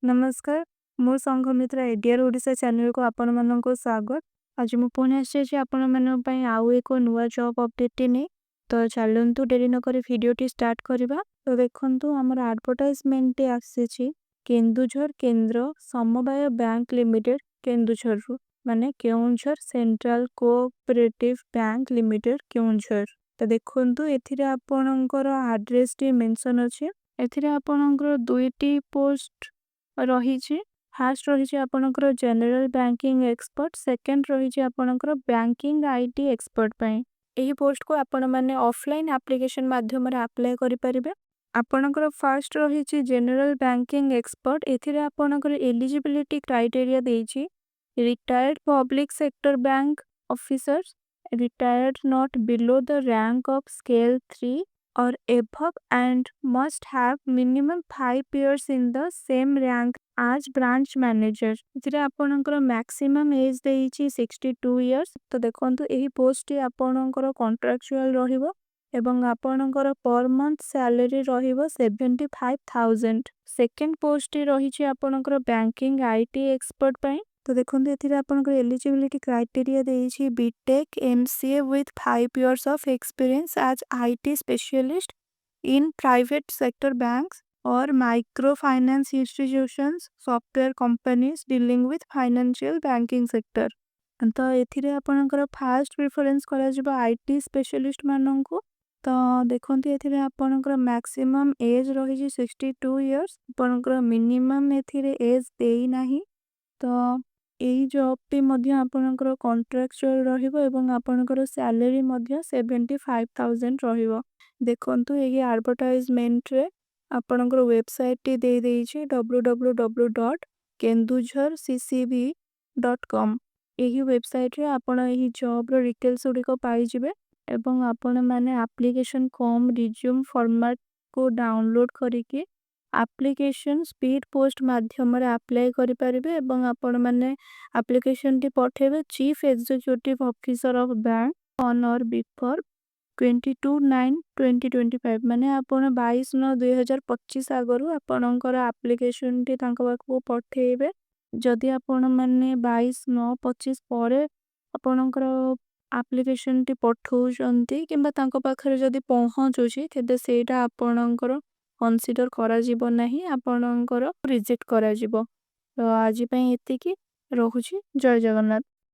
नमस्कार मो Sanghamitra adhere Odisha channel को आपण मानक स्वागत। आज मु पुणी आसी आपण मान आउ एक नुआ जॉब अपडेट नहीं तो चलतु डेरी नक भिडियोटी स्टार्ट करवा। तो देखंतु हमर एडवर्टाइजमेंट आसी केन्दुझर केंद्र समवाय बैंक लिमिटेड केन्दुझर माने Keonjhar central cooperative bank limited Keonjhar. तो देखंतु एथिरे आपणकर एड्रेस टी मेंशन अछि। एथिरे आपणकर दुईटी पोस्ट रही। फास्ट रही आपणकर जनरल बैंकिंग एक्सपर्ट, सेकंड रही आपणकर बैंकिंग आईटी एक्सपर्ट पई। एही पोस्ट को आपण माने ऑफलाइन एप्लीकेशन माध्यम रे अप्लाई करि परिबे। आपणकर फर्स्ट रही जनरल बैंकिंग एक्सपर्ट। एथिरे आपणकर एलिजिबिलिटी क्राइटेरिया देछि retired public sector bank officers, retired not below the rank of scale 3 or above and must have minimum 5 years in the same rank as branch manager। इथिरे आपणकर maximum age देइछि 62 years। तो देखंतु एही post T आपणकर contractual रहिबो एवं आपणकर per month salary रहिबो 75,000। Second post T रहिछि आपणकर बैंकिंग आईटी एक्सपर्ट पई। तो देखंतु एथिरे आपनकर एलिजिबिलिटी क्राइटेरिया देइछि BTech MCA with 5 years of experience as IT specialist in private sector banks or microfinance institutions, software companies dealing with financial banking sector। तो एथिरे आपनकर फास्ट प्रेफरेंस करा जिबो आईटी स्पेशलिस्ट माननकु। तो देखंतु एथिरे आपनकर मैक्सिमम एज रहिछि 62 years। आपनकर मिनिमम एथिरे एज देई नाही। तो एही जॉब पे मध्य आपनकर कॉन्ट्रैक्चुअल रहिबो एवं आपनकर सैलरी मध्य 75,000 रहिबो। देखंतु एही एडवर्टाइजमेंट रे आपनकर वेबसाइट टी दे देइछि www.kenduzharccb.com। एही वेबसाइट रे आपण एही जॉब रो डिटेल्स उडी को पाई जिवे एवं आपण माने एप्लीकेशन फॉर्म रिज्यूम फॉर्मेट को डाउनलोड करिके एप्लीकेशन स्पीड पोस्ट माध्यम रे अप्लाई करि परिबे एवं आपण माने एप्लीकेशन टी पठेबे chief executive officer of bank on or before 22/9/2025 माने आपण 22/9/2025 आगरु आपणकर एप्लीकेशन टी तांको पाखु पठेबे। जदि आपण माने 22/9/25 परे आपणकर एप्लीकेशन टी पठौचंती किंबा तांको पाखरे जदि पहुंचुची तेबे सेटा आपणकर कंसीडर करा जिवो नाही, आपणकर रिजेक्ट करा जिवो। तो आज पई एतिकी रहुची। जय जगन्नाथ।